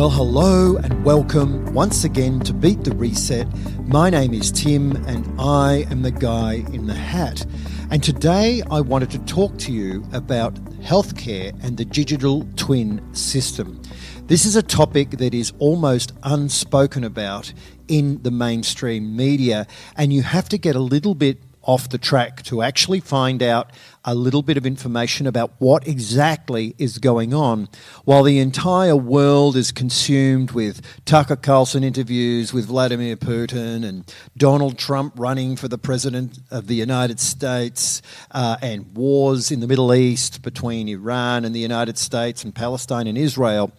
Well, hello and welcome once again to Beat the Reset. My name is Tim and I am the guy in the hat. And today I wanted to talk to you about healthcare and the digital twin system. This is a topic that is almost unspoken about in the mainstream media, and you have to get a little bit off the track to actually find out a little bit of information about what exactly is going on, while the entire world is consumed with Tucker Carlson interviews with Vladimir Putin and Donald Trump running for the president of the United States, and wars in the Middle East between Iran and the United States and Palestine and Israel.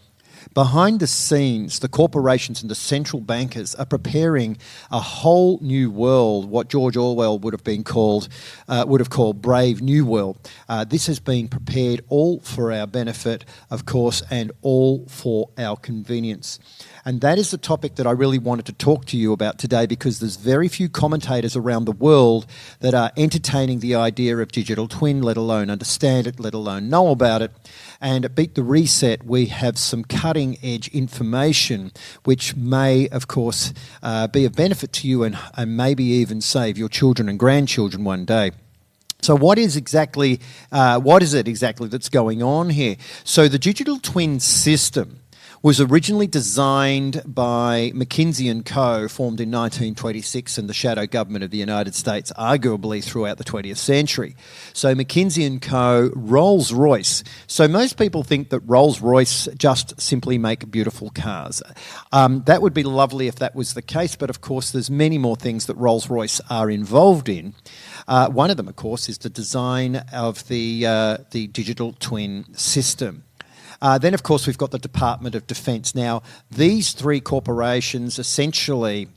Behind the scenes, the corporations and the central bankers are preparing a whole new world, what George Orwell would have called Brave New World. This has been prepared all for our benefit, of course, and all for our convenience. And that is the topic that I really wanted to talk to you about today, because there's very few commentators around the world that are entertaining the idea of digital twin, let alone understand it, let alone know about it. And at Beat the Reset, we have some cutting-edge information which may, of course, be of benefit to you and maybe even save your children and grandchildren one day. So what is it exactly that's going on here? So the digital twin system was originally designed by McKinsey & Co., formed in 1926 in the shadow government of the United States, arguably throughout the 20th century. So McKinsey & Co., Rolls-Royce. So most people think that Rolls-Royce just simply make beautiful cars. That would be lovely if that was the case, but of course there's many more things that Rolls-Royce are involved in. One of them, of course, is the design of the digital twin system. Then, of course, we've got the Department of Defence. Now, these three corporations essentially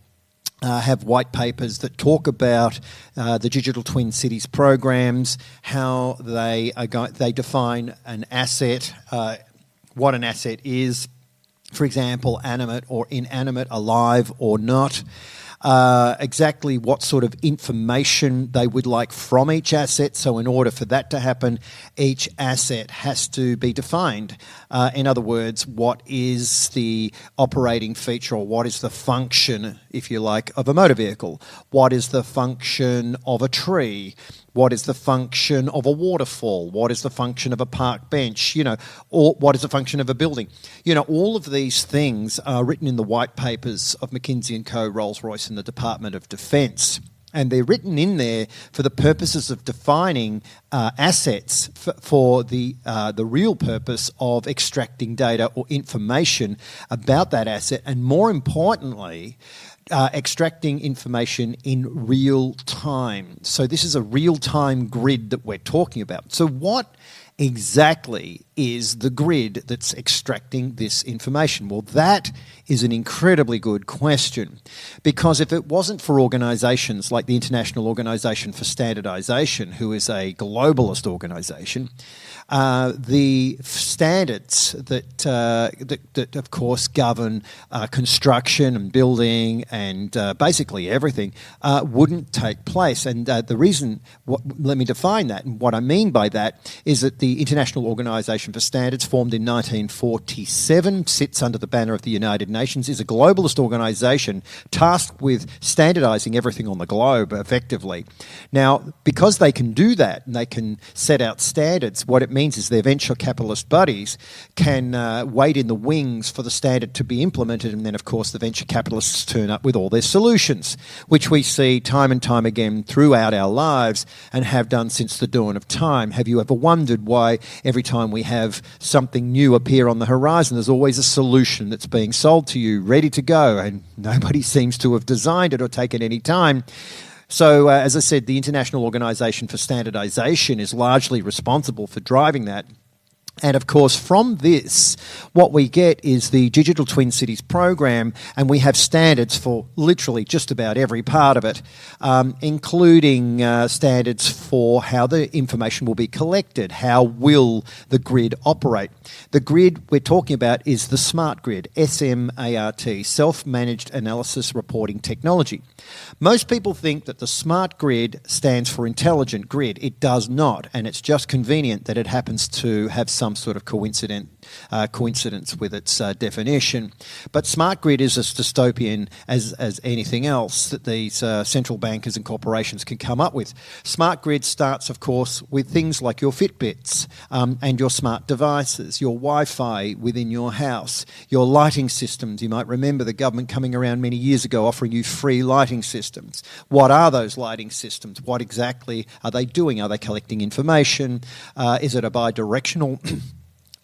have white papers that talk about the Digital Twin Cities programs, how they define an asset, what an asset is, for example, animate or inanimate, alive or not. Exactly what sort of information they would like from each asset. So in order for that to happen, each asset has to be defined. In other words, what is the operating feature, or what is the function, if you like, of a motor vehicle? What is the function of a tree? What is the function of a waterfall? What is the function of a park bench? Or what is the function of a building? All of these things are written in the white papers of McKinsey & Co., Rolls-Royce and the Department of Defence. And they're written in there for the purposes of defining assets for the real purpose of extracting data or information about that asset, and more importantly, extracting information in real time. So this is a real-time grid that we're talking about. So what exactly is the grid that's extracting this information? Well, that is an incredibly good question, because if it wasn't for organisations like the International Organisation for Standardisation, who is a globalist organisation, the standards that of course govern construction and building and basically everything wouldn't take place. And the reason, let me define that, and what I mean by that is that the International Organisation for Standards, formed in 1947, sits under the banner of the United Nations, is a globalist organisation tasked with standardising everything on the globe effectively. Now, because they can do that and they can set out standards, what it means is their venture capitalist buddies can wait in the wings for the standard to be implemented, and then of course the venture capitalists turn up with all their solutions, which we see time and time again throughout our lives and have done since the dawn of time. Have you ever wondered why every time we have something new appear on the horizon, there's always a solution that's being sold to you, ready to go, and nobody seems to have designed it or taken any time? So, as I said, the International Organisation for Standardisation is largely responsible for driving that. And of course, from this, what we get is the Digital Twin Cities program, and we have standards for literally just about every part of it, including standards for how the information will be collected, how will the grid operate. The grid we're talking about is the smart grid, SMART, Self-Managed Analysis Reporting Technology. Most people think that the smart grid stands for intelligent grid. It does not, and it's just convenient that it happens to have some sort of coincident coincidence with its definition. But smart grid is as dystopian as anything else that these central bankers and corporations can come up with. Smart grid starts, of course, with things like your Fitbits and your smart devices, your Wi-Fi within your house, your lighting systems. You might remember the government coming around many years ago offering you free lighting systems. What are those lighting systems? What exactly are they doing? Are they collecting information? Is it a bi-directional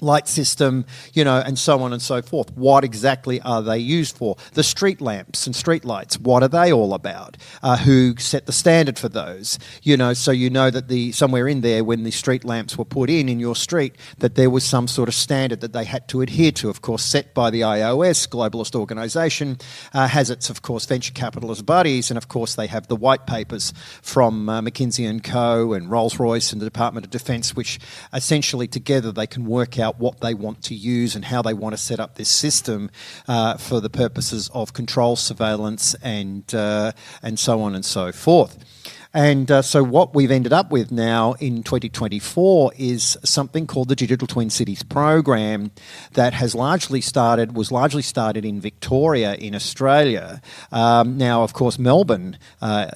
light system, and so on and so forth? What exactly are they used for? The street lamps and street lights, what are they all about? Who set the standard for those? So that somewhere in there, when the street lamps were put in your street, that there was some sort of standard that they had to adhere to, of course, set by the IOS, globalist organisation, has its, of course, venture capitalist buddies, and of course they have the white papers from McKinsey & Co. and Rolls-Royce and the Department of Defence, which essentially together they can work out what they want to use and how they want to set up this system for the purposes of control, surveillance, and so on and so forth. And so what we've ended up with now in 2024 is something called the Digital Twin Cities program that was largely started in Victoria in Australia. Now, of course, Melbourne,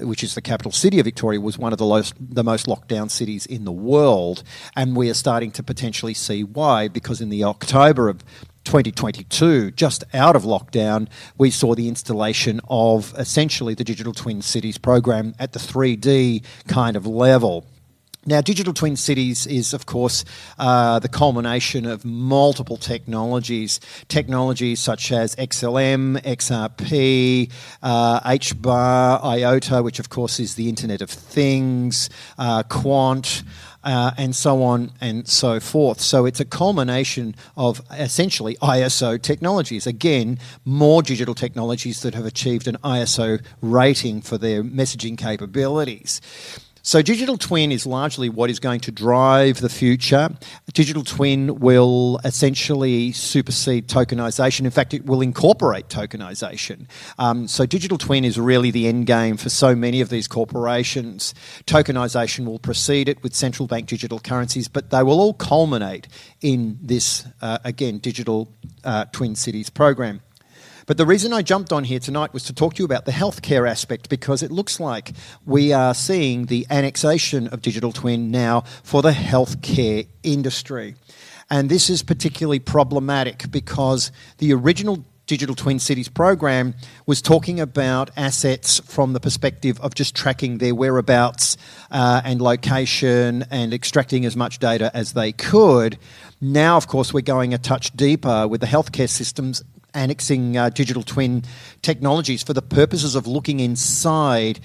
which is the capital city of Victoria, was one of the most locked down cities in the world. And we are starting to potentially see why, because in the October of 2022, just out of lockdown, we saw the installation of essentially the Digital Twin Cities program at the 3D kind of level. Now, Digital Twin Cities is, of course, the culmination of multiple technologies such as XLM, XRP, HBAR, IOTA, which, of course, is the Internet of Things, Quant, and so on and so forth. So it's a culmination of essentially ISO technologies. Again, more digital technologies that have achieved an ISO rating for their messaging capabilities. So digital twin is largely what is going to drive the future. Digital twin will essentially supersede tokenization. In fact, it will incorporate tokenization. So digital twin is really the end game for so many of these corporations. Tokenization will precede it with central bank digital currencies, but they will all culminate in this, again, digital twin cities program. But the reason I jumped on here tonight was to talk to you about the healthcare aspect, because it looks like we are seeing the annexation of digital twin now for the healthcare industry. And this is particularly problematic because the original Digital Twin Cities program was talking about assets from the perspective of just tracking their whereabouts and location and extracting as much data as they could. Now, of course, we're going a touch deeper with the healthcare systems annexing digital twin technologies for the purposes of looking inside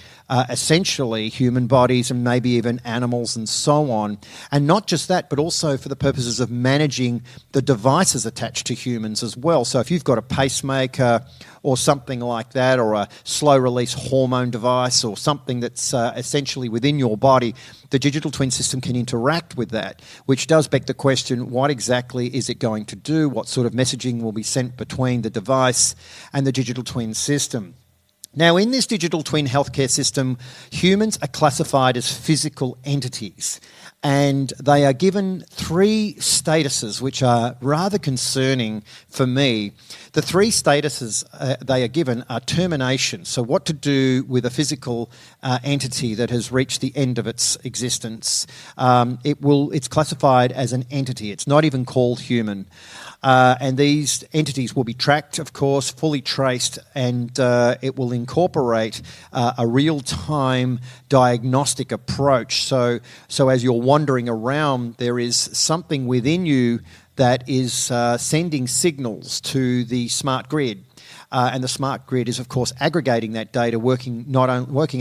essentially human bodies and maybe even animals and so on. And not just that, but also for the purposes of managing the devices attached to humans as well. So if you've got a pacemaker or something like that, or a slow-release hormone device or something that's essentially within your body, the digital twin system can interact with that, which does beg the question, what exactly is it going to do? What sort of messaging will be sent between the device and the digital twin system? Now, in this digital twin healthcare system, humans are classified as physical entities, and they are given three statuses, which are rather concerning for me. The three statuses they are given are termination, so what to do with a physical entity that has reached the end of its existence. It's classified as an entity. It's not even called human. And these entities will be tracked, of course, fully traced, and it will incorporate a real-time diagnostic approach. So as you're wandering around, there is something within you that is sending signals to the smart grid. And the smart grid is, of course, aggregating that data, working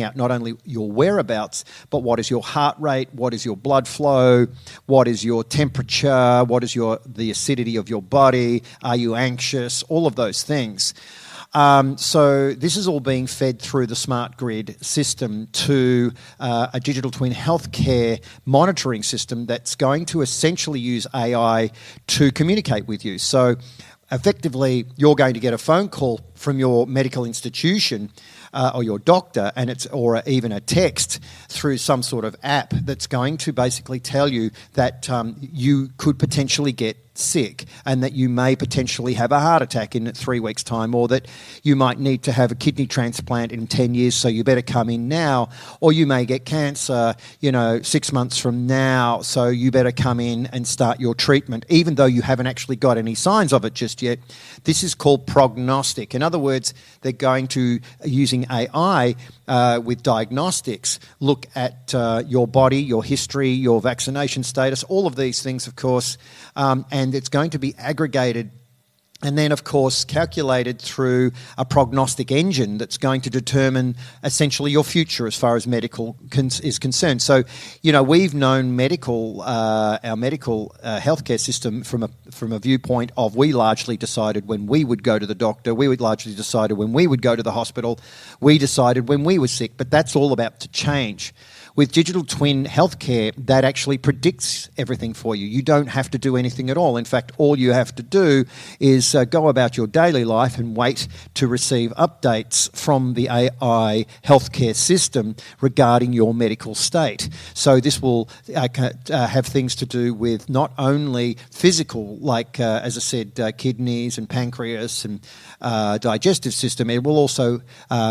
out not only your whereabouts, but what is your heart rate, what is your blood flow, what is your temperature, what is the acidity of your body, are you anxious, all of those things. So this is all being fed through the smart grid system to a digital twin healthcare monitoring system that's going to essentially use AI to communicate with you. So effectively, you're going to get a phone call from your medical institution or your doctor, or even a text through some sort of app that's going to basically tell you that you could potentially get sick and that you may potentially have a heart attack in 3 weeks' time, or that you might need to have a kidney transplant in 10 years, so you better come in now, or you may get cancer, 6 months from now, so you better come in and start your treatment, even though you haven't actually got any signs of it just yet. This is called prognostic. In other words, they're going to, using AI with diagnostics, look at your body, your history, your vaccination status, all of these things, of course, and it's going to be aggregated and then, of course, calculated through a prognostic engine that's going to determine essentially your future as far as medical is concerned. So, we've known our medical healthcare system from a viewpoint of we largely decided when we would go to the doctor, we would largely decided when we would go to the hospital, we decided when we were sick, but that's all about to change. With digital twin healthcare, that actually predicts everything for you. You don't have to do anything at all. In fact, all you have to do is go about your daily life and wait to receive updates from the AI healthcare system regarding your medical state. So this will have things to do with not only physical, like, as I said, kidneys and pancreas and digestive system. It will also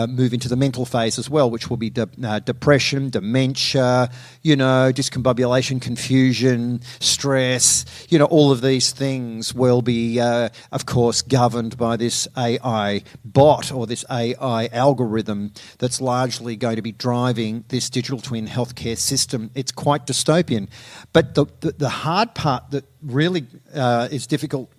move into the mental phase as well, which will be depression, dementia, discombobulation, confusion, stress. All of these things will be, of course, governed by this AI bot or this AI algorithm that's largely going to be driving this digital twin healthcare system. It's quite dystopian. But the hard part that really is difficult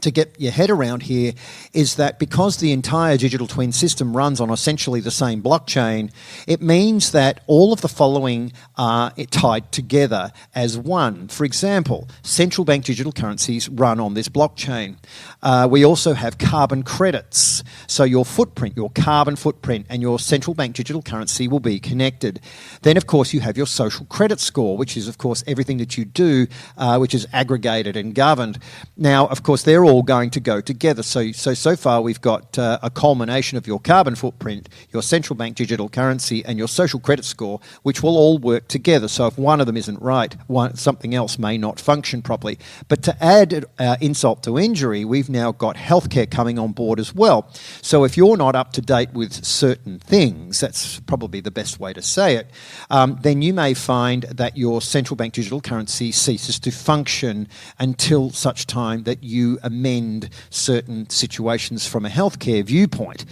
to get your head around here is that because the entire digital twin system runs on essentially the same blockchain, it means that all of the following are tied together as one. For example, central bank digital currencies run on this blockchain. We also have carbon credits. So your footprint, your carbon footprint, and your central bank digital currency will be connected. Then, of course, you have your social credit score, which is, of course, everything that you do, which is aggregated and governed. Now, of course, they're all going to go together. So far we've got a culmination of your carbon footprint, your central bank digital currency, and your social credit score, which will all work together. So if one of them isn't right, something else may not function properly. But to add insult to injury, we've now got healthcare coming on board as well. So if you're not up to date with certain things, that's probably the best way to say it, then you may find that your central bank digital currency ceases to function until such time that you amend certain situations from a healthcare viewpoint.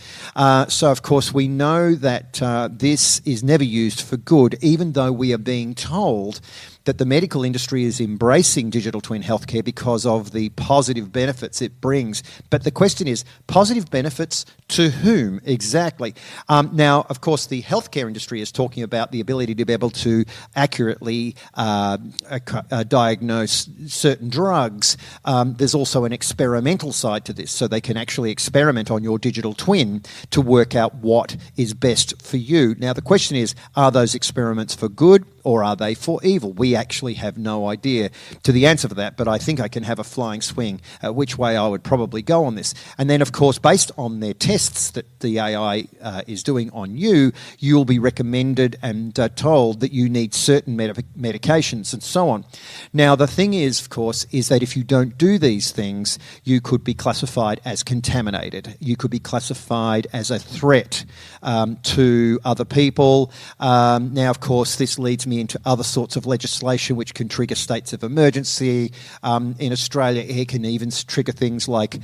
So, of course, we know that this is never used for good, even though we are being told that the medical industry is embracing digital twin healthcare because of the positive benefits it brings. But the question is, positive benefits to whom exactly? Now, of course, the healthcare industry is talking about the ability to be able to accurately diagnose certain drugs. There's also an experimental side to this, so they can actually experiment on your digital twin to work out what is best for you. Now, the question is, are those experiments for good or are they for evil? We actually have no idea to the answer for that, but I think I can have a flying swing at which way I would probably go on this. And then, of course, based on their tests that the AI is doing on you, you'll be recommended and told that you need certain medications and so on. Now, the thing is, of course, is that if you don't do these things, you could be classified as contaminated. You could be classified as a threat to other people. Now, of course, this leads me into other sorts of legislation which can trigger states of emergency. In Australia, it can even trigger things like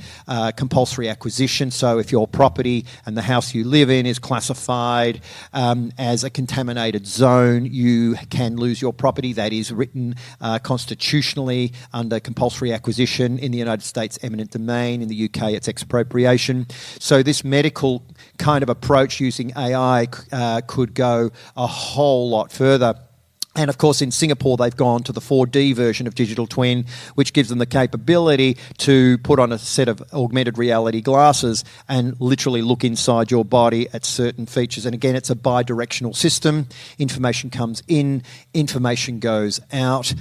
compulsory acquisition. So if your property and the house you live in is classified as a contaminated zone, you can lose your property. That is written constitutionally under compulsory acquisition. In the United States, eminent domain. In the UK, it's expropriation. So this medical kind of approach using AI could go a whole lot further And of course, in Singapore, they've gone to the 4D version of digital twin, which gives them the capability to put on a set of augmented reality glasses and literally look inside your body at certain features. And again, it's a bi-directional system. Information comes in, information goes out.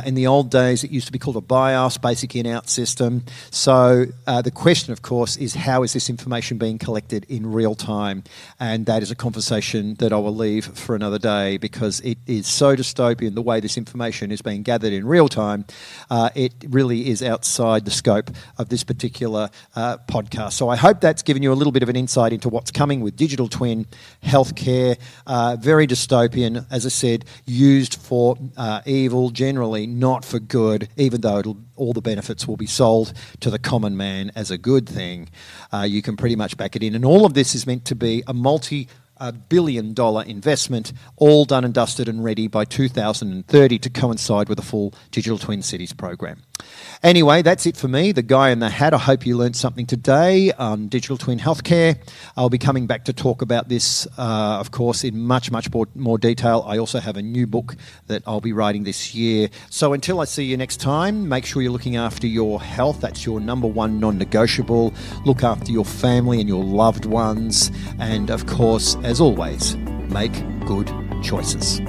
In the old days, it used to be called a BIOS, basic in-out system. So the question, of course, is how is this information being collected in real time? And that is a conversation that I will leave for another day, because it is so dystopian the way this information is being gathered in real time. It really is outside the scope of this particular podcast. So I hope that's given you a little bit of an insight into what's coming with digital twin healthcare. Very dystopian, as I said, used for evil, generally not for good, even though all the benefits will be sold to the common man as a good thing. You can pretty much back it in. And all of this is meant to be a multi-billion-dollar investment, all done and dusted and ready by 2030 to coincide with a full Digital Twin Cities program. Anyway, that's it for me, the guy in the hat. I hope you learned something today on digital twin healthcare. I'll be coming back to talk about this, of course, in much more detail. I also have a new book that I'll be writing this year. So until I see you next time, make sure you're looking after your health. That's your number one non-negotiable. Look after your family and your loved ones. And of course, as always, make good choices.